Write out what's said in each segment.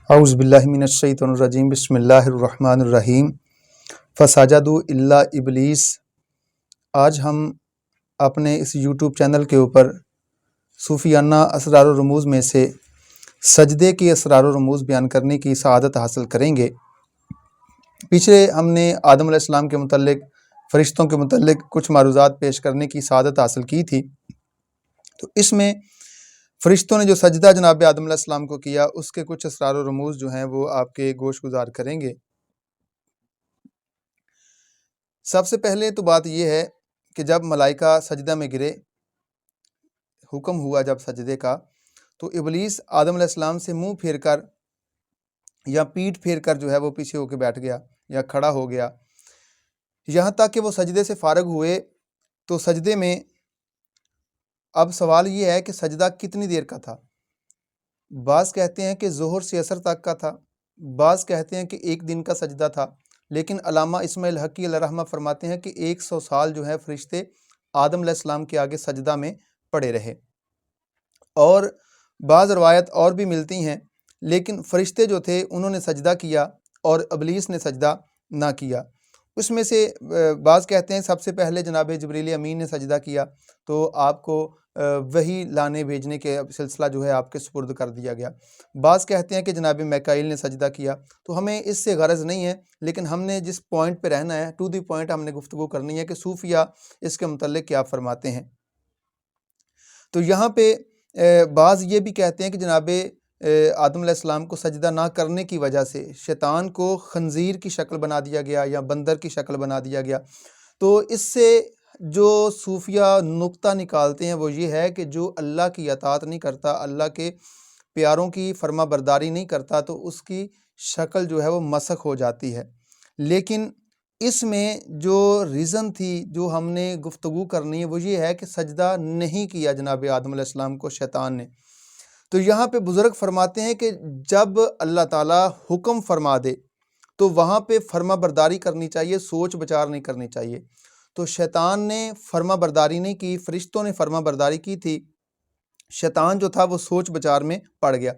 اعوذ باللہ من الشیطان الرجیم بسم اللہ الرحمن الرحیم فسجدوا الا ابلیس۔ آج ہم اپنے اس یوٹیوب چینل کے اوپر صوفیانہ اسرار و رموز میں سے سجدے کے اسرار و رموز بیان کرنے کی سعادت حاصل کریں گے۔ پیچھے ہم نے آدم علیہ السلام کے متعلق، فرشتوں کے متعلق کچھ معروضات پیش کرنے کی سعادت حاصل کی تھی، تو اس میں فرشتوں نے جو سجدہ جناب آدم علیہ السلام کو کیا، اس کے کچھ اسرار و رموز جو ہیں وہ آپ کے گوش گزار کریں گے۔ سب سے پہلے تو بات یہ ہے کہ جب ملائکہ سجدہ میں گرے، حکم ہوا جب سجدے کا، تو ابلیس آدم علیہ السلام سے منہ پھیر کر یا پیٹھ پھیر کر جو ہے وہ پیچھے ہو کے بیٹھ گیا یا کھڑا ہو گیا، یہاں تک کہ وہ سجدے سے فارغ ہوئے۔ تو سجدے میں اب سوال یہ ہے کہ سجدہ کتنی دیر کا تھا؟ بعض کہتے ہیں کہ ظہر سے عصر تک کا تھا، بعض کہتے ہیں کہ ایک دن کا سجدہ تھا، لیکن علامہ اسماعیل حقی علیہ رحمہ فرماتے ہیں کہ 100 سال جو ہے فرشتے آدم علیہ السلام کے آگے سجدہ میں پڑے رہے۔ اور بعض روایت اور بھی ملتی ہیں، لیکن فرشتے جو تھے انہوں نے سجدہ کیا اور ابلیس نے سجدہ نہ کیا۔ اس میں سے بعض کہتے ہیں سب سے پہلے جناب جبریل امین نے سجدہ کیا، تو آپ کو وحی لانے بھیجنے کے سلسلہ جو ہے آپ کے سپرد کر دیا گیا۔ بعض کہتے ہیں کہ جناب میکائیل نے سجدہ کیا۔ تو ہمیں اس سے غرض نہیں ہے، لیکن ہم نے جس پوائنٹ پہ رہنا ہے، ٹو دی پوائنٹ ہم نے گفتگو کرنی ہے کہ صوفیہ اس کے متعلق کیا فرماتے ہیں۔ تو یہاں پہ بعض یہ بھی کہتے ہیں کہ جناب آدم علیہ السلام کو سجدہ نہ کرنے کی وجہ سے شیطان کو خنزیر کی شکل بنا دیا گیا یا بندر کی شکل بنا دیا گیا۔ تو اس سے جو صوفیہ نقطہ نکالتے ہیں وہ یہ ہے کہ جو اللہ کی اطاعت نہیں کرتا، اللہ کے پیاروں کی فرما برداری نہیں کرتا، تو اس کی شکل جو ہے وہ مسخ ہو جاتی ہے۔ لیکن اس میں جو ریزن تھی جو ہم نے گفتگو کرنی ہے وہ یہ ہے کہ سجدہ نہیں کیا جناب آدم علیہ السلام کو شیطان نے۔ تو یہاں پہ بزرگ فرماتے ہیں کہ جب اللہ تعالیٰ حکم فرما دے تو وہاں پہ فرما برداری کرنی چاہیے، سوچ بچار نہیں کرنی چاہیے۔ تو شیطان نے فرما برداری نہیں کی، فرشتوں نے فرما برداری کی تھی، شیطان جو تھا وہ سوچ بچار میں پڑ گیا۔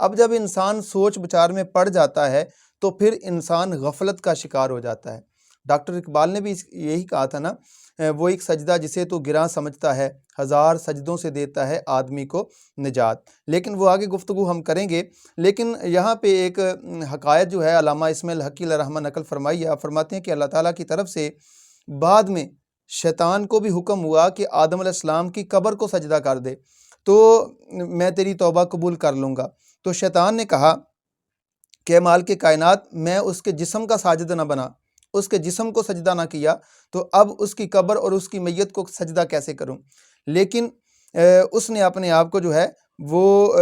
اب جب انسان سوچ بچار میں پڑ جاتا ہے تو پھر انسان غفلت کا شکار ہو جاتا ہے۔ ڈاکٹر اقبال نے بھی یہی کہا تھا نا، وہ ایک سجدہ جسے تو گراں سمجھتا ہے، 1000 سجدوں سے دیتا ہے آدمی کو نجات۔ لیکن وہ آگے گفتگو ہم کریں گے، لیکن یہاں پہ ایک حقائق جو ہے علامہ اسماعیل حقی علیہ رحمہ نقل فرمائی ہے، فرماتے ہیں کہ اللہ تعالیٰ کی طرف سے بعد میں شیطان کو بھی حکم ہوا کہ آدم علیہ السلام کی قبر کو سجدہ کر دے تو میں تیری توبہ قبول کر لوں گا۔ تو شیطان نے کہا کہ مالک کائنات، میں اس کے جسم کا ساجد نہ بنا، اس کے جسم کو سجدہ نہ کیا، تو اب اس کی قبر اور اس کی میت کو سجدہ کیسے کروں؟ لیکن اس نے اپنے آپ کو جو ہے وہ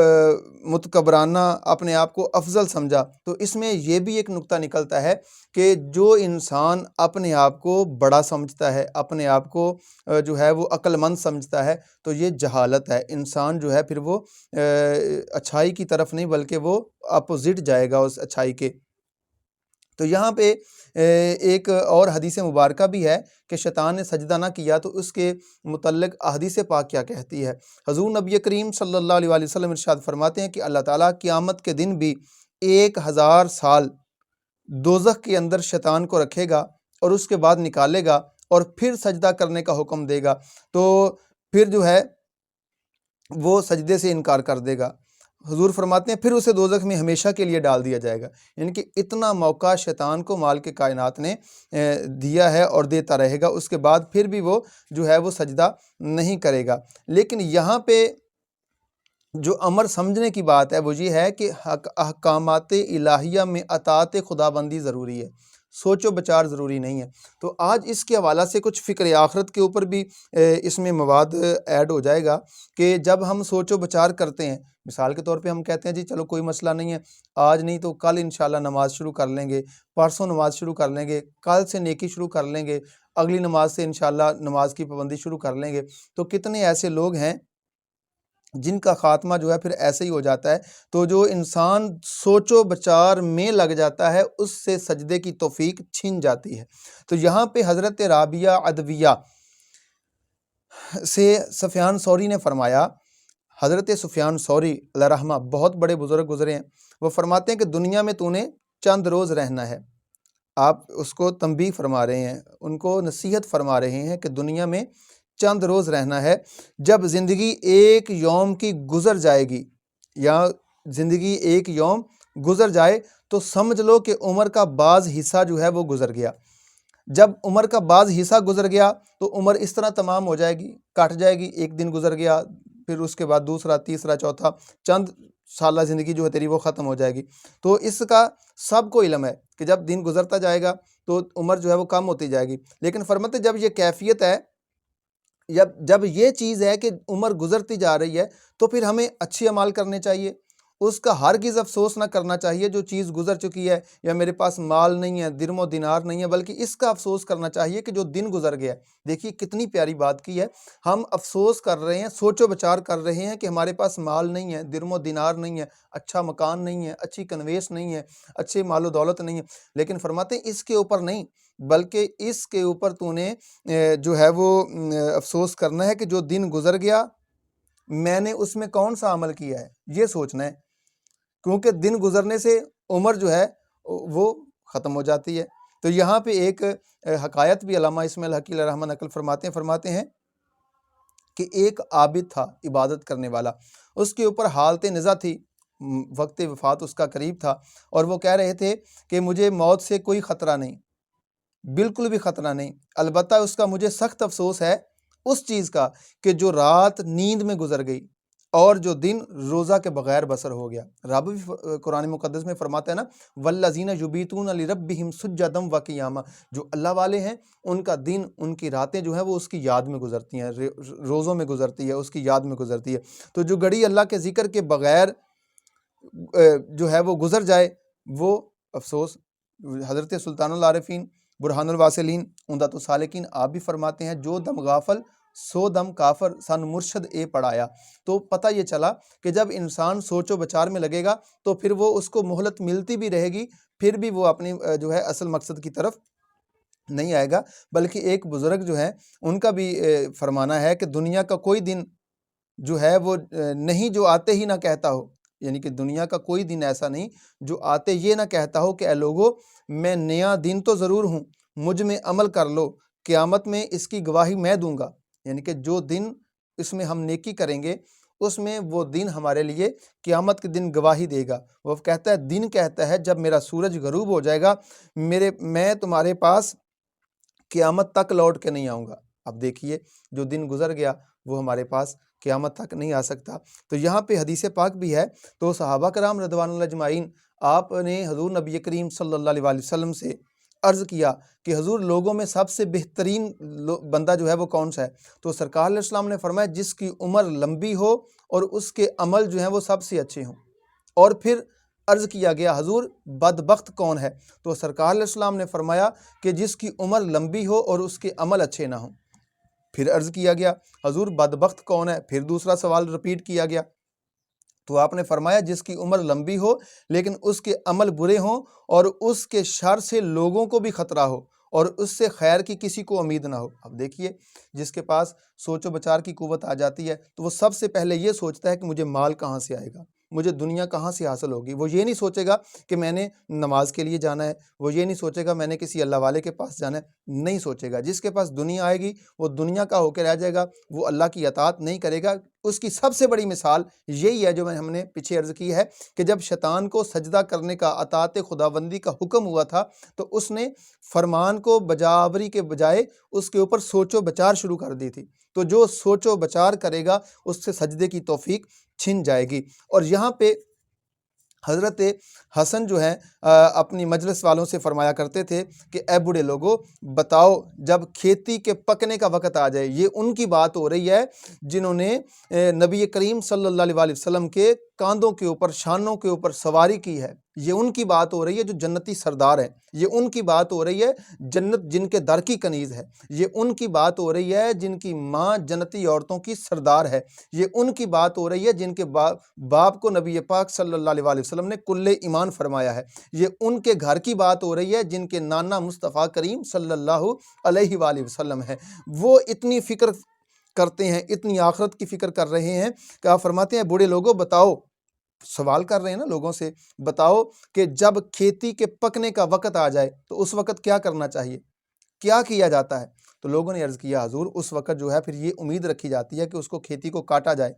متکبرانہ اپنے آپ کو افضل سمجھا۔ تو اس میں یہ بھی ایک نقطہ نکلتا ہے کہ جو انسان اپنے آپ کو بڑا سمجھتا ہے، اپنے آپ کو جو ہے وہ عقل مند سمجھتا ہے، تو یہ جہالت ہے۔ انسان جو ہے پھر وہ اچھائی کی طرف نہیں بلکہ وہ اپوزٹ جائے گا اس اچھائی کے۔ تو یہاں پہ ایک اور حدیث مبارکہ بھی ہے کہ شیطان نے سجدہ نہ کیا تو اس کے متعلق احادیث پاک کیا کہتی ہے۔ حضور نبی کریم صلی اللہ علیہ وسلم ارشاد فرماتے ہیں کہ اللہ تعالیٰ قیامت کے دن بھی 1000 سال دوزخ کے اندر شیطان کو رکھے گا اور اس کے بعد نکالے گا اور پھر سجدہ کرنے کا حکم دے گا، تو پھر جو ہے وہ سجدے سے انکار کر دے گا۔ حضور فرماتے ہیں پھر اسے دوزخ میں ہمیشہ کے لیے ڈال دیا جائے گا۔ یعنی کہ اتنا موقع شیطان کو مالک کائنات نے دیا ہے اور دیتا رہے گا، اس کے بعد پھر بھی وہ جو ہے وہ سجدہ نہیں کرے گا۔ لیکن یہاں پہ جو امر سمجھنے کی بات ہے وہ یہ ہے کہ احکامات الہیہ میں اطاعت خدا بندی ضروری ہے، سوچ و بچار ضروری نہیں ہے۔ تو آج اس کے حوالہ سے کچھ فکر آخرت کے اوپر بھی اس میں مواد ایڈ ہو جائے گا کہ جب ہم سوچ و بچار کرتے ہیں، مثال کے طور پہ ہم کہتے ہیں جی چلو کوئی مسئلہ نہیں ہے، آج نہیں تو کل انشاءاللہ نماز شروع کر لیں گے، پرسوں نماز شروع کر لیں گے، کل سے نیکی شروع کر لیں گے، اگلی نماز سے انشاءاللہ نماز کی پابندی شروع کر لیں گے۔ تو کتنے ایسے لوگ ہیں جن کا خاتمہ جو ہے پھر ایسے ہی ہو جاتا ہے۔ تو جو انسان سوچ و بچار میں لگ جاتا ہے اس سے سجدے کی توفیق چھن جاتی ہے۔ تو یہاں پہ حضرت رابعہ عدویہ سے سفیان ثوری نے فرمایا، حضرت سفیان ثوری علیہ رحمہ بہت بڑے بزرگ گزرے ہیں، وہ فرماتے ہیں کہ دنیا میں تو نے چند روز رہنا ہے۔ آپ اس کو تنبیہ فرما رہے ہیں، ان کو نصیحت فرما رہے ہیں کہ دنیا میں چند روز رہنا ہے، جب زندگی ایک یوم کی گزر جائے گی یا زندگی ایک یوم گزر جائے تو سمجھ لو کہ عمر کا بعض حصہ جو ہے وہ گزر گیا۔ جب عمر کا بعض حصہ گزر گیا تو عمر اس طرح تمام ہو جائے گی، کٹ جائے گی، ایک دن گزر گیا، پھر اس کے بعد دوسرا، تیسرا، چوتھا، چند سالہ زندگی جو ہے تیری وہ ختم ہو جائے گی۔ تو اس کا سب کو علم ہے کہ جب دن گزرتا جائے گا تو عمر جو ہے وہ کم ہوتی جائے گی، لیکن فرماتے جب یہ کیفیت ہے، جب یہ چیز ہے کہ عمر گزرتی جا رہی ہے تو پھر ہمیں اچھی اعمال کرنے چاہیے، اس کا ہرگز افسوس نہ کرنا چاہیے جو چیز گزر چکی ہے، یا میرے پاس مال نہیں ہے، درم و دینار نہیں ہے، بلکہ اس کا افسوس کرنا چاہیے کہ جو دن گزر گیا ہے۔ دیکھیے کتنی پیاری بات کی ہے، ہم افسوس کر رہے ہیں، سوچ و بچار کر رہے ہیں کہ ہمارے پاس مال نہیں ہے، درم و دینار نہیں ہے، اچھا مکان نہیں ہے، اچھی کنویس نہیں ہے، اچھے مال و دولت نہیں ہے، لیکن فرماتے ہیں اس کے اوپر نہیں، بلکہ اس کے اوپر تو نے جو ہے وہ افسوس کرنا ہے کہ جو دن گزر گیا میں نے اس میں کون سا عمل کیا ہے، یہ سوچنا ہے، کیونکہ دن گزرنے سے عمر جو ہے وہ ختم ہو جاتی ہے۔ تو یہاں پہ ایک حکایت بھی علامہ اسماعیل حقی علیہ رحمہ نقل فرماتے ہیں کہ ایک عابد تھا، عبادت کرنے والا، اس کے اوپر حالت نزا تھی، وقت وفات اس کا قریب تھا، اور وہ کہہ رہے تھے کہ مجھے موت سے کوئی خطرہ نہیں، بالکل بھی خطرہ نہیں، البتہ اس کا مجھے سخت افسوس ہے اس چیز کا کہ جو رات نیند میں گزر گئی اور جو دن روزہ کے بغیر بسر ہو گیا۔ رب بھی قرآن مقدس میں فرماتا ہے نا، وَالَّذِينَ يُبِيتُونَ لِرَبِّهِمْ سُجَّدًا وَقِيَامًا، جو اللہ والے ہیں ان کا دن، ان کی راتیں جو ہیں وہ اس کی یاد میں گزرتی ہیں، روزوں میں گزرتی ہے، اس کی یاد میں گزرتی ہے۔ تو جو گھڑی اللہ کے ذکر کے بغیر جو ہے وہ گزر جائے وہ افسوس۔ حضرت سلطان العارفین برہان الواصلین عمدۃ السالکین آپ بھی فرماتے ہیں، جو دم غافل سو دم کافر سن مرشد اے پڑھایا۔ تو پتہ یہ چلا کہ جب انسان سوچ و بچار میں لگے گا تو پھر وہ اس کو مہلت ملتی بھی رہے گی، پھر بھی وہ اپنی جو ہے اصل مقصد کی طرف نہیں آئے گا۔ بلکہ ایک بزرگ جو ہے ان کا بھی فرمانا ہے کہ دنیا کا کوئی دن جو ہے وہ نہیں جو آتے ہی نہ کہتا ہو، یعنی کہ دنیا کا کوئی دن ایسا نہیں جو آتے یہ نہ کہتا ہو کہ اے لوگو میں نیا دن تو ضرور ہوں، مجھ میں عمل کر لو، قیامت میں اس کی گواہی میں دوں گا۔ یعنی کہ جو دن اس میں ہم نیکی کریں گے اس میں وہ دن ہمارے لیے قیامت کے دن گواہی دے گا۔ وہ کہتا ہے، دن کہتا ہے جب میرا سورج غروب ہو جائے گا میں تمہارے پاس قیامت تک لوٹ کے نہیں آؤں گا۔ اب دیکھیے جو دن گزر گیا وہ ہمارے پاس قیامت تک نہیں آ سکتا۔ تو یہاں پہ حدیث پاک بھی ہے، تو صحابہ کرام رضوان اللہ اجمعین آپ نے حضور نبی کریم صلی اللہ علیہ وآلہ وسلم سے عرض کیا کہ حضور لوگوں میں سب سے بہترین بندہ جو ہے وہ کون سا ہے؟ تو سرکار علیہ السلام نے فرمایا جس کی عمر لمبی ہو اور اس کے عمل جو ہیں وہ سب سے اچھے ہوں۔ اور پھر عرض کیا گیا حضور بدبخت کون ہے؟ تو سرکار علیہ السلام نے فرمایا کہ جس کی عمر لمبی ہو اور اس کے عمل اچھے نہ ہوں۔ پھر عرض کیا گیا حضور بدبخت کون ہے؟ پھر دوسرا سوال رپیٹ کیا گیا، تو آپ نے فرمایا جس کی عمر لمبی ہو لیکن اس کے عمل برے ہوں اور اس کے شر سے لوگوں کو بھی خطرہ ہو اور اس سے خیر کی کسی کو امید نہ ہو۔ اب دیکھیے جس کے پاس سوچ و بچار کی قوت آ جاتی ہے تو وہ سب سے پہلے یہ سوچتا ہے کہ مجھے مال کہاں سے آئے گا، مجھے دنیا کہاں سے حاصل ہوگی۔ وہ یہ نہیں سوچے گا کہ میں نے نماز کے لیے جانا ہے، وہ یہ نہیں سوچے گا میں نے کسی اللہ والے کے پاس جانا ہے، نہیں سوچے گا۔ جس کے پاس دنیا آئے گی وہ دنیا کا ہو کے رہ جائے گا، وہ اللہ کی اطاعت نہیں کرے گا۔ اس کی سب سے بڑی مثال یہی ہے جو ہم نے پیچھے عرض کی ہے کہ جب شیطان کو سجدہ کرنے کا، اطاعت خداوندی کا حکم ہوا تھا تو اس نے فرمان کو بجاوری کے بجائے اس کے اوپر سوچ و بچار شروع کر دی تھی۔ تو جو سوچ و بچار کرے گا اس سے سجدے کی توفیق چھن جائے گی۔ اور یہاں پہ حضرت حسن جو ہیں اپنی مجلس والوں سے فرمایا کرتے تھے کہ اے بوڑھے لوگوں بتاؤ جب کھیتی کے پکنے کا وقت آ جائے، یہ ان کی بات ہو رہی ہے جنہوں نے نبی کریم صلی اللہ علیہ وآلہ وسلم کے کاندھوں کے اوپر، شانوں کے اوپر سواری کی ہے، یہ ان کی بات ہو رہی ہے جو جنتی سردار ہیں، یہ ان کی بات ہو رہی ہے جنت جن کے در کی کنیز ہے، یہ ان کی بات ہو رہی ہے جن کی ماں جنتی عورتوں کی سردار ہے، یہ ان کی بات ہو رہی ہے جن کے باپ کو نبی پاک صلی اللہ علیہ وآلہ وسلم نے کل ایمان فرمایا ہے، یہ ان کے گھر کی بات ہو رہی ہے جن کے نانا مصطفیٰ کریم صلی اللہ علیہ وآلہ وسلم ہے۔ وہ اتنی فکر کرتے ہیں، اتنی آخرت کی فکر کر رہے ہیں کہ آپ فرماتے ہیں بوڑھے لوگوں بتاؤ، سوال کر رہے ہیں نا لوگوں سے، بتاؤ کہ جب کھیتی کے پکنے کا وقت آ جائے تو اس وقت کیا کرنا چاہیے، کیا کیا جاتا ہے؟ تو لوگوں نے عرض کیا حضور اس وقت جو ہے پھر یہ امید رکھی جاتی ہے کہ اس کو کھیتی کو کاٹا جائے۔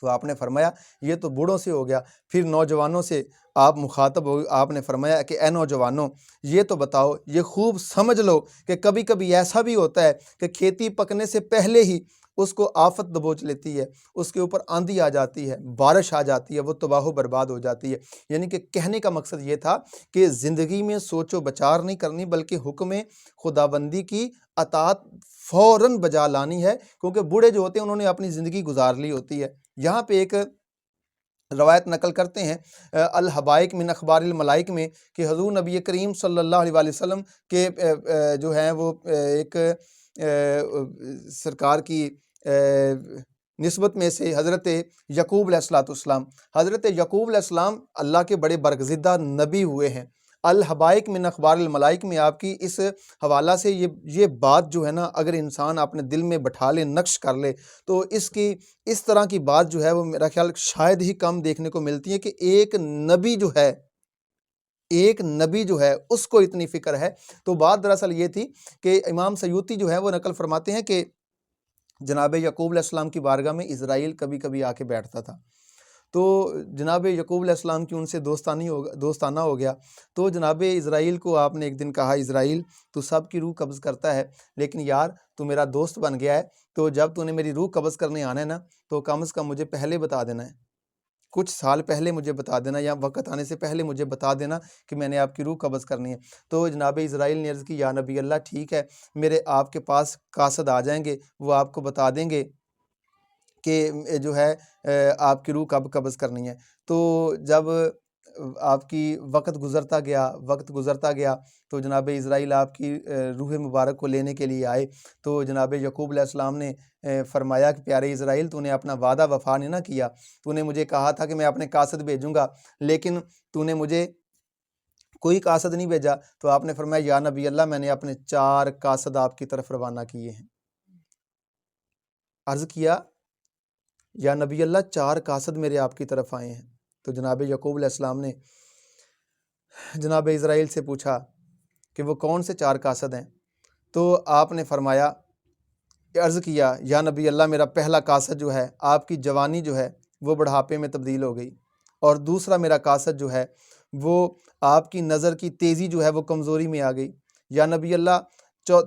تو آپ نے فرمایا یہ تو بوڑھوں سے ہو گیا، پھر نوجوانوں سے آپ مخاطب ہو، آپ نے فرمایا کہ اے نوجوانوں یہ تو بتاؤ، یہ خوب سمجھ لو کہ کبھی کبھی ایسا بھی ہوتا ہے کہ کھیتی پکنے سے پہلے ہی اس کو آفت دبوچ لیتی ہے، اس کے اوپر آندھی آ جاتی ہے، بارش آ جاتی ہے، وہ تباہ و برباد ہو جاتی ہے۔ یعنی کہ کہنے کا مقصد یہ تھا کہ زندگی میں سوچ و بچار نہیں کرنی، بلکہ حکم خداوندی کی اطاعت فوراً بجا لانی ہے، کیونکہ بوڑھے جو ہوتے ہیں انہوں نے اپنی زندگی گزار لی ہوتی ہے۔ یہاں پہ ایک روایت نقل کرتے ہیں الحبائق من اخبار الملائک میں کہ حضور نبی کریم صلی اللہ علیہ وسلم کے جو ہیں وہ ایک سرکار کی نسبت میں سے حضرت یعقوب علیہ السلام، حضرت یعقوب علیہ السلام اللہ کے بڑے برگزیدہ نبی ہوئے ہیں۔ الحبائق من اخبار الملائک میں آپ کی اس حوالہ سے یہ بات جو ہے نا اگر انسان اپنے دل میں بٹھا لے، نقش کر لے، تو اس طرح کی بات جو ہے وہ میرا خیال شاید ہی کم دیکھنے کو ملتی ہے کہ ایک نبی جو ہے اس کو اتنی فکر ہے۔ تو بات دراصل یہ تھی کہ امام سیوطی جو ہے وہ نقل فرماتے ہیں کہ جناب یعقوب علیہ السلام کی بارگاہ میں اسرائیل کبھی کبھی آ کے بیٹھتا تھا، تو جناب یعقوب علیہ السلام کی ان سے دوستانہ ہو گیا، تو جناب اسرائیل کو آپ نے ایک دن کہا اسرائیل تو سب کی روح قبض کرتا ہے، لیکن یار تو میرا دوست بن گیا ہے، تو جب تو نے میری روح قبض کرنے آنا ہے نا تو کم از کم مجھے پہلے بتا دینا ہے، کچھ سال پہلے مجھے بتا دینا، یا وقت آنے سے پہلے مجھے بتا دینا کہ میں نے آپ کی روح قبض کرنی ہے۔ تو جناب اسرائیل نے عرض کی یا نبی اللہ ٹھیک ہے، میرے آپ کے پاس قاصد آ جائیں گے، وہ آپ کو بتا دیں گے کہ جو ہے آپ کی روح کب قبض کرنی ہے۔ تو جب آپ کی وقت گزرتا گیا تو جناب اسرائیل آپ کی روح مبارک کو لینے کے لیے آئے، تو جناب یعقوب علیہ السلام نے فرمایا کہ پیارے اسرائیل تو نے اپنا وعدہ وفا نہیں نہ کیا، تو نے مجھے کہا تھا کہ میں اپنے قاصد بھیجوں گا، لیکن تو نے مجھے کوئی قاصد نہیں بھیجا۔ تو آپ نے فرمایا یا نبی اللہ میں نے اپنے 4 قاصد آپ کی طرف روانہ کیے ہیں۔ عرض کیا یا نبی اللہ 4 قاصد میرے آپ کی طرف آئے ہیں۔ تو جناب یعقوب علیہ السلام نے جناب اسرائیل سے پوچھا کہ وہ کون سے 4 قاصد ہیں؟ تو آپ نے فرمایا عرض کیا یا نبی اللہ میرا پہلا قاصد جو ہے آپ کی جوانی جو ہے وہ بڑھاپے میں تبدیل ہو گئی، اور دوسرا میرا قاصد جو ہے وہ آپ کی نظر کی تیزی جو ہے وہ کمزوری میں آ گئی، یا نبی اللہ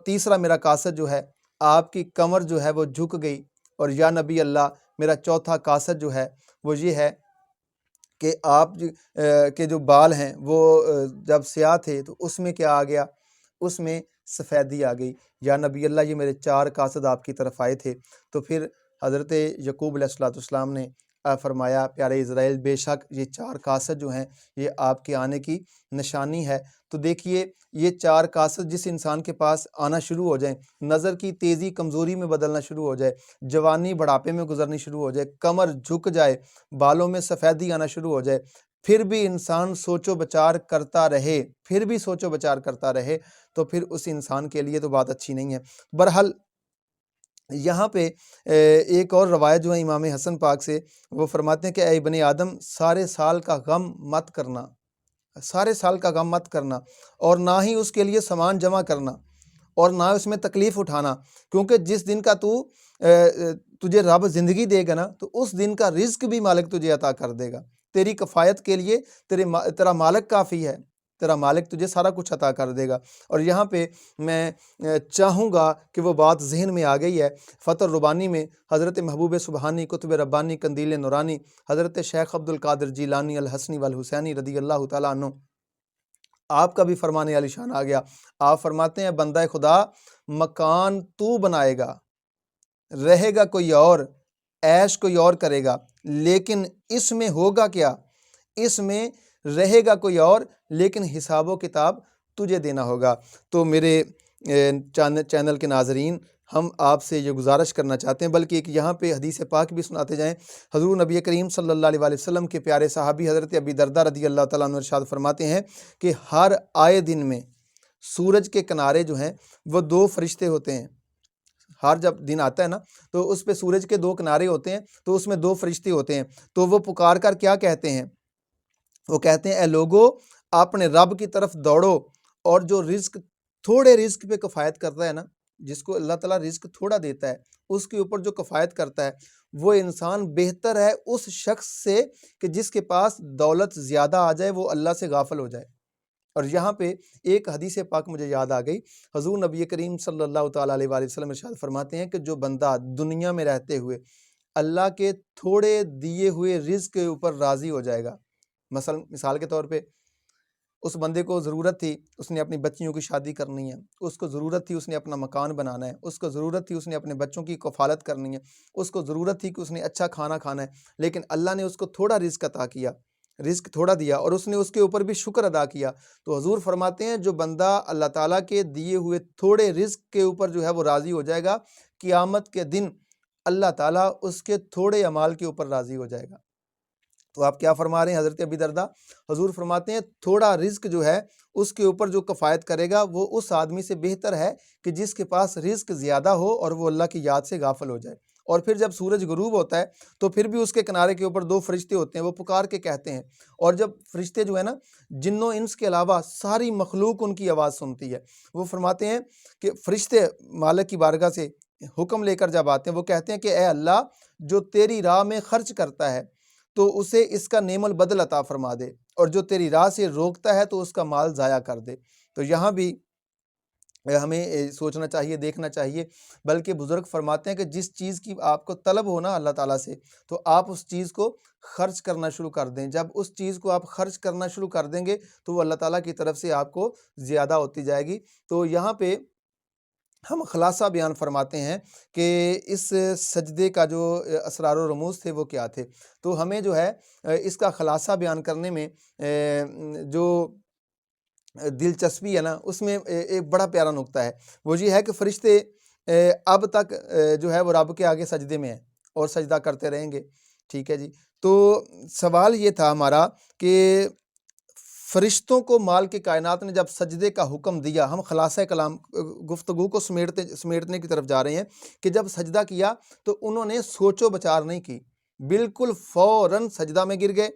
تیسرا میرا قاصد جو ہے آپ کی کمر جو ہے وہ جھک گئی، اور یا نبی اللہ میرا چوتھا قاصد جو ہے وہ یہ ہے کہ آپ کے جو بال ہیں وہ جب سیاہ تھے تو اس میں کیا آ گیا، اس میں سفیدی آ گئی۔ یا نبی اللہ یہ میرے 4 قاصد آپ کی طرف آئے تھے۔ تو پھر حضرت یعقوب علیہ السلام نے فرمایا پیارے اسرائیل بے شک یہ 4 قاصد جو ہیں یہ آپ کے آنے کی نشانی ہے۔ تو دیکھیے یہ 4 قاصد جس انسان کے پاس آنا شروع ہو جائیں، نظر کی تیزی کمزوری میں بدلنا شروع ہو جائے، جوانی بڑھاپے میں گزرنی شروع ہو جائے، کمر جھک جائے، بالوں میں سفیدی آنا شروع ہو جائے، پھر بھی انسان سوچ و بچار کرتا رہے، تو پھر اس انسان کے لیے تو بات اچھی نہیں ہے۔ بہرحال یہاں پہ ایک اور روایت جو ہے امام حسن پاک سے، وہ فرماتے ہیں کہ اے ابن آدم سارے سال کا غم مت کرنا اور نہ ہی اس کے لیے سامان جمع کرنا اور نہ اس میں تکلیف اٹھانا، کیونکہ جس دن کا تجھے رب زندگی دے گا نا تو اس دن کا رزق بھی مالک تجھے عطا کر دے گا، تیری کفایت کے لیے تیرا مالک کافی ہے، تیرا مالک تجھے سارا کچھ عطا کر دے گا۔ اور یہاں پہ میں چاہوں گا کہ وہ بات ذہن میں آ گئی ہے، فتح الربانی میں حضرت محبوب سبحانی قطب ربانی قندیل نورانی حضرت شیخ عبد القادر جیلانی الحسنی والحسینی رضی اللہ تعالیٰ عنہ آپ کا بھی فرمانے علی شان آ گیا۔ آپ فرماتے ہیں بندہ خدا مکان تو بنائے گا، رہے گا کوئی اور، عیش کوئی اور کرے گا، لیکن اس میں ہوگا کیا، اس میں رہے گا کوئی اور لیکن حساب و کتاب تجھے دینا ہوگا۔ تو میرے چینل کے ناظرین ہم آپ سے یہ گزارش کرنا چاہتے ہیں، بلکہ ایک یہاں پہ حدیث پاک بھی سناتے جائیں۔ حضور نبی کریم صلی اللہ علیہ وسلم کے پیارے صحابی حضرت ابی درداء رضی اللہ تعالیٰ عنہ ارشاد فرماتے ہیں کہ ہر آئے دن میں سورج کے کنارے جو ہیں وہ 2 فرشتے ہوتے ہیں، ہر جب دن آتا ہے نا تو اس پہ سورج کے 2 کنارے ہوتے ہیں، تو اس میں 2 فرشتے ہوتے ہیں، تو وہ پکار کر کیا کہتے ہیں؟ وہ کہتے ہیں اے لوگو اپنے رب کی طرف دوڑو، اور جو رزق تھوڑے رزق پہ کفایت کرتا ہے نا، جس کو اللہ تعالیٰ رزق تھوڑا دیتا ہے اس کے اوپر جو کفایت کرتا ہے وہ انسان بہتر ہے اس شخص سے کہ جس کے پاس دولت زیادہ آ جائے، وہ اللہ سے غافل ہو جائے۔ اور یہاں پہ ایک حدیث پاک مجھے یاد آ گئی، حضور نبی کریم صلی اللہ تعالیٰ علیہ وآلہ وسلم ارشاد فرماتے ہیں کہ جو بندہ دنیا میں رہتے ہوئے اللہ کے تھوڑے دیے ہوئے رزق کے اوپر راضی ہو جائے گا، مثال کے طور پہ اس بندے کو ضرورت تھی اس نے اپنی بچیوں کی شادی کرنی ہے، اس کو ضرورت تھی اس نے اپنا مکان بنانا ہے، اس کو ضرورت تھی اس نے اپنے بچوں کی کفالت کرنی ہے، اس کو ضرورت تھی کہ اس نے اچھا کھانا کھانا ہے، لیکن اللہ نے اس کو تھوڑا رزق عطا کیا، رزق تھوڑا دیا اور اس نے اس کے اوپر بھی شکر ادا کیا، تو حضور فرماتے ہیں جو بندہ اللہ تعالیٰ کے دیے ہوئے تھوڑے رزق کے اوپر جو ہے وہ راضی ہو جائے گا، قیامت کے دن اللہ تعالیٰ اس کے تھوڑے اعمال کے اوپر راضی ہو جائے گا۔ تو آپ کیا فرما رہے ہیں حضرت ابی درداء؟ حضور فرماتے ہیں تھوڑا رزق جو ہے اس کے اوپر جو کفایت کرے گا وہ اس آدمی سے بہتر ہے کہ جس کے پاس رزق زیادہ ہو اور وہ اللہ کی یاد سے غافل ہو جائے۔ اور پھر جب سورج غروب ہوتا ہے تو پھر بھی اس کے کنارے کے اوپر 2 فرشتے ہوتے ہیں، وہ پکار کے کہتے ہیں، اور جب فرشتے جو ہے نا جن و انس کے علاوہ ساری مخلوق ان کی آواز سنتی ہے، وہ فرماتے ہیں کہ فرشتے مالک کی بارگاہ سے حکم لے کر جب آتے ہیں وہ کہتے ہیں کہ اے اللہ جو تیری راہ میں خرچ کرتا ہے تو اسے اس کا نعم البدل عطا فرما دے، اور جو تیری راہ سے روکتا ہے تو اس کا مال ضائع کر دے۔ تو یہاں بھی ہمیں سوچنا چاہیے، دیکھنا چاہیے، بلکہ بزرگ فرماتے ہیں کہ جس چیز کی آپ کو طلب ہو نا اللہ تعالیٰ سے تو آپ اس چیز کو خرچ کرنا شروع کر دیں۔ جب اس چیز کو آپ خرچ کرنا شروع کر دیں گے تو وہ اللہ تعالیٰ کی طرف سے آپ کو زیادہ ہوتی جائے گی۔ تو یہاں پہ ہم خلاصہ بیان فرماتے ہیں کہ اس سجدے کا جو اسرار و رموز تھے وہ کیا تھے۔ تو ہمیں جو ہے اس کا خلاصہ بیان کرنے میں جو دلچسپی ہے نا اس میں ایک بڑا پیارا نقطہ ہے، وہ یہ ہے کہ فرشتے اب تک جو ہے وہ رب کے آگے سجدے میں ہیں اور سجدہ کرتے رہیں گے، ٹھیک ہے جی۔ تو سوال یہ تھا ہمارا کہ فرشتوں کو مال کے کائنات نے جب سجدے کا حکم دیا، ہم خلاصہ کلام گفتگو کو سمیٹنے کی طرف جا رہے ہیں کہ جب سجدہ کیا تو انہوں نے سوچ و بچار نہیں کی، بالکل فوراً سجدہ میں گر گئے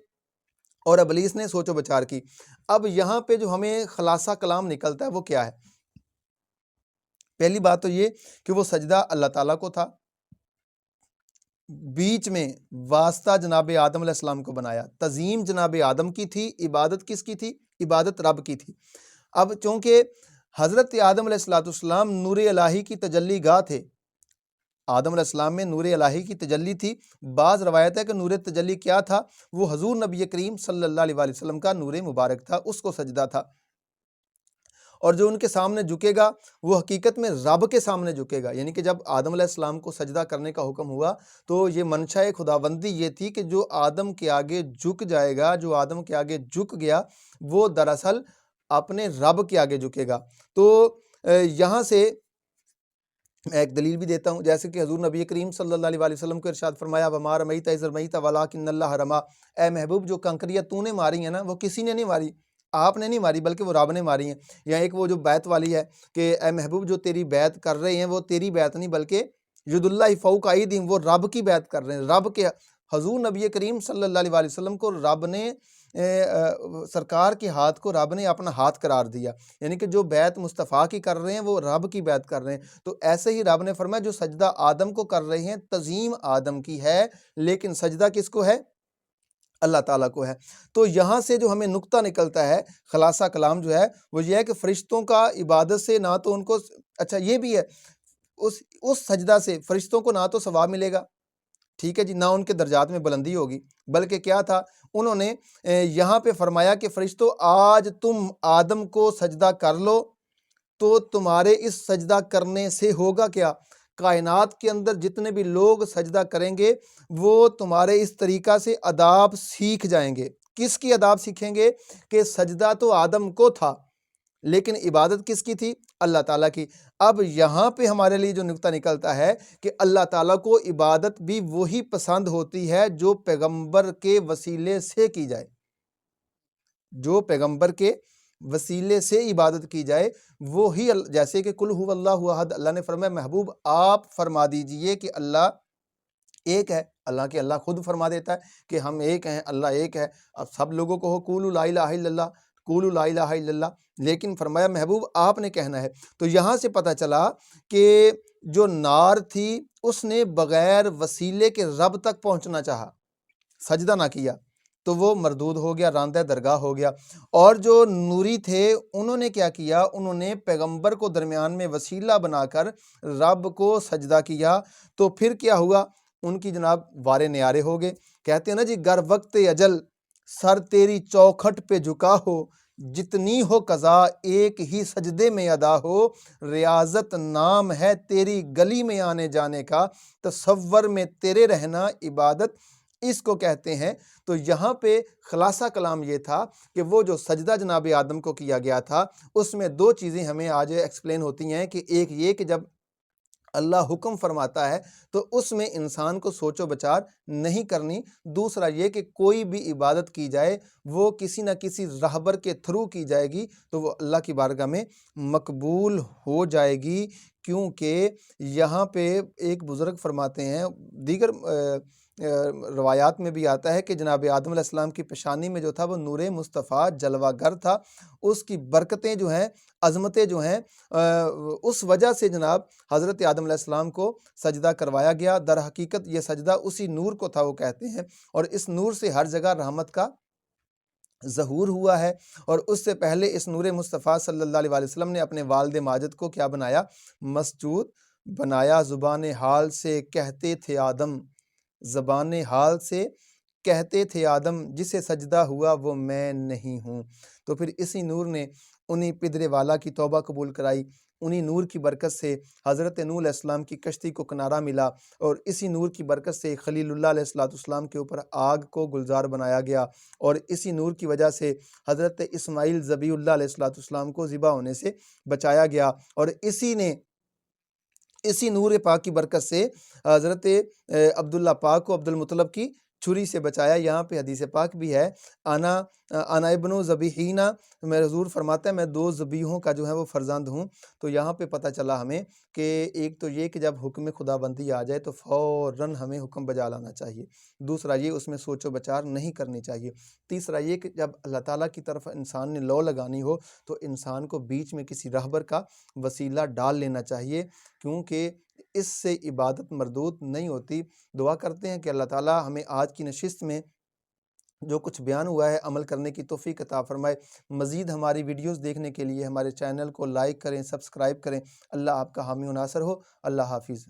اور ابلیس نے سوچ و بچار کی۔ اب یہاں پہ جو ہمیں خلاصہ کلام نکلتا ہے وہ کیا ہے؟ پہلی بات تو یہ کہ وہ سجدہ اللہ تعالیٰ کو تھا، بیچ میں واسطہ جناب آدم علیہ السلام کو بنایا، تعظیم جناب آدم کی تھی، عبادت کس کی تھی؟ عبادت رب کی تھی۔ اب چونکہ حضرت آدم علیہ السلام نور الہی کی تجلی گاہ تھے، آدم علیہ السلام میں نور الہی کی تجلی تھی، بعض روایت ہے کہ نور تجلی کیا تھا؟ وہ حضور نبی کریم صلی اللہ علیہ وآلہ وسلم کا نور مبارک تھا، اس کو سجدہ تھا، اور جو ان کے سامنے جھکے گا وہ حقیقت میں رب کے سامنے جھکے گا۔ یعنی کہ جب آدم علیہ السلام کو سجدہ کرنے کا حکم ہوا تو یہ منشا خداوندی یہ تھی کہ جو آدم کے آگے جھک جائے گا، جو آدم کے آگے جھک گیا وہ دراصل اپنے رب کے آگے جھکے گا۔ تو یہاں سے میں ایک دلیل بھی دیتا ہوں، جیسے کہ حضور نبی کریم صلی اللہ علیہ وآلہ وسلم کو ارشاد فرمایا وَمَا رَمَيْتَ إِذْ رَمَيْتَ وَلَٰكِنَّ اللَّهَ رَمَىٰ، اے محبوب جو کنکریاں تو نے ماری ہیں نا وہ کسی نے نہیں ماری، آپ نے نہیں ماری بلکہ وہ رب نے ماری ہیں۔ یا ایک وہ جو بیعت والی ہے کہ اے محبوب جو تیری بیعت کر رہے ہیں وہ تیری بیعت نہیں بلکہ ید اللہ فوق ایدیہم، وہ رب کی بیعت کر رہے ہیں، رب کے۔ حضور نبی کریم صلی اللہ علیہ وآلہ وسلم کو رب نے سرکار کے ہاتھ کو رب نے اپنا ہاتھ قرار دیا، یعنی کہ جو بیعت مصطفیٰ کی کر رہے ہیں وہ رب کی بیعت کر رہے ہیں۔ تو ایسے ہی رب نے فرمایا جو سجدہ آدم کو کر رہے ہیں تعظیم آدم کی ہے، لیکن سجدہ کس کو ہے؟ اللہ تعالیٰ کو ہے۔ تو یہاں سے جو ہمیں نقطہ نکلتا ہے خلاصہ کلام جو ہے وہ یہ ہے کہ فرشتوں کا عبادت سے نہ تو ان کو، اچھا یہ بھی ہے اس سجدہ سے فرشتوں کو نہ تو ثواب ملے گا، ٹھیک ہے جی، نہ ان کے درجات میں بلندی ہوگی، بلکہ کیا تھا انہوں نے یہاں پہ فرمایا کہ فرشتوں آج تم آدم کو سجدہ کر لو تو تمہارے اس سجدہ کرنے سے ہوگا کیا؟ کائنات کے اندر جتنے بھی لوگ سجدہ کریں گے وہ تمہارے اس طریقہ سے آداب سیکھ جائیں گے۔ کس کی آداب سیکھیں گے؟ کہ سجدہ تو آدم کو تھا لیکن عبادت کس کی تھی؟ اللہ تعالیٰ کی۔ اب یہاں پہ ہمارے لیے جو نقطہ نکلتا ہے کہ اللہ تعالیٰ کو عبادت بھی وہی پسند ہوتی ہے جو پیغمبر کے وسیلے سے کی جائے، جو پیغمبر کے وسیلے سے عبادت کی جائے وہی جیسے کہ قل هو اللہ احد، اللہ نے فرمایا محبوب آپ فرما دیجئے کہ اللہ ایک ہے، اللہ کے اللہ خود فرما دیتا ہے کہ ہم ایک ہیں، اللہ ایک ہے۔ اب سب لوگوں کو ہو قولوا لا الہ الا اللہ، قولوا لا الہ الا اللہ، لیکن فرمایا محبوب آپ نے کہنا ہے۔ تو یہاں سے پتہ چلا کہ جو نار تھی اس نے بغیر وسیلے کے رب تک پہنچنا چاہا، سجدہ نہ کیا تو وہ مردود ہو گیا، راندہ درگاہ ہو گیا۔ اور جو نوری تھے انہوں نے کیا کیا، انہوں نے پیغمبر کو درمیان میں وسیلہ بنا کر رب کو سجدہ کیا، تو پھر کیا ہوا، ان کی جناب وارے نیارے ہو گئے۔ کہتے ہیں نا جی گر وقت اجل سر تیری چوکھٹ پہ جھکا ہو، جتنی ہو قضا ایک ہی سجدے میں ادا ہو، ریاضت نام ہے تیری گلی میں آنے جانے کا، تصور میں تیرے رہنا عبادت اس کو کہتے ہیں۔ تو یہاں پہ خلاصہ کلام یہ تھا کہ وہ جو سجدہ جناب آدم کو کیا گیا تھا اس میں دو چیزیں ہمیں آج ایکسپلین ہوتی ہیں، کہ ایک یہ کہ جب اللہ حکم فرماتا ہے تو اس میں انسان کو سوچ و بچار نہیں کرنی، دوسرا یہ کہ کوئی بھی عبادت کی جائے وہ کسی نہ کسی راہبر کے تھرو کی جائے گی تو وہ اللہ کی بارگاہ میں مقبول ہو جائے گی، کیونکہ یہاں پہ ایک بزرگ فرماتے ہیں، دیگر روایات میں بھی آتا ہے کہ جناب آدم علیہ السلام کی پیشانی میں جو تھا وہ نور مصطفیٰ جلوہ گر تھا، اس کی برکتیں جو ہیں، عظمتیں جو ہیں، اس وجہ سے جناب حضرت آدم علیہ السلام کو سجدہ کروایا گیا۔ در حقیقت یہ سجدہ اسی نور کو تھا وہ کہتے ہیں، اور اس نور سے ہر جگہ رحمت کا ظہور ہوا ہے۔ اور اس سے پہلے اس نور مصطفیٰ صلی اللہ علیہ وسلم نے اپنے والد ماجد کو کیا بنایا، مسجود بنایا۔ زبان حال سے کہتے تھے آدم، زبان حال سے کہتے تھے آدم، جسے سجدہ ہوا وہ میں نہیں ہوں۔ تو پھر اسی نور نے انہی پدرے والا کی توبہ قبول کرائی، انہی نور کی برکت سے حضرت نوح علیہ السلام کی کشتی کو کنارہ ملا، اور اسی نور کی برکت سے خلیل اللہ علیہ السلام کے اوپر آگ کو گلزار بنایا گیا، اور اسی نور کی وجہ سے حضرت اسماعیل ذبیح اللہ علیہ السلام کو ذبح ہونے سے بچایا گیا، اور اسی نور پاک کی برکت سے حضرت عبداللہ پاک کو عبد المطلب کی چھری سے بچایا۔ یہاں پہ حدیث پاک بھی ہے، انا ابن ذبیحین، میں حضور فرماتا ہے میں دو ذبیحوں کا جو ہے وہ فرزند ہوں۔ تو یہاں پہ پتہ چلا ہمیں کہ ایک تو یہ کہ جب حکم خدا بندی آ جائے تو فوراً ہمیں حکم بجا لانا چاہیے، دوسرا یہ اس میں سوچ و بچار نہیں کرنی چاہیے، تیسرا یہ کہ جب اللہ تعالیٰ کی طرف انسان نے لو لگانی ہو تو انسان کو بیچ میں کسی راہبر کا وسیلہ ڈال لینا چاہیے، کیونکہ اس سے عبادت مردود نہیں ہوتی۔ دعا کرتے ہیں کہ اللہ تعالیٰ ہمیں آج کی نشست میں جو کچھ بیان ہوا ہے عمل کرنے کی توفیق عطا فرمائے۔ مزید ہماری ویڈیوز دیکھنے کے لیے ہمارے چینل کو لائک کریں، سبسکرائب کریں۔ اللہ آپ کا حامی و ناصر ہو۔ اللہ حافظ۔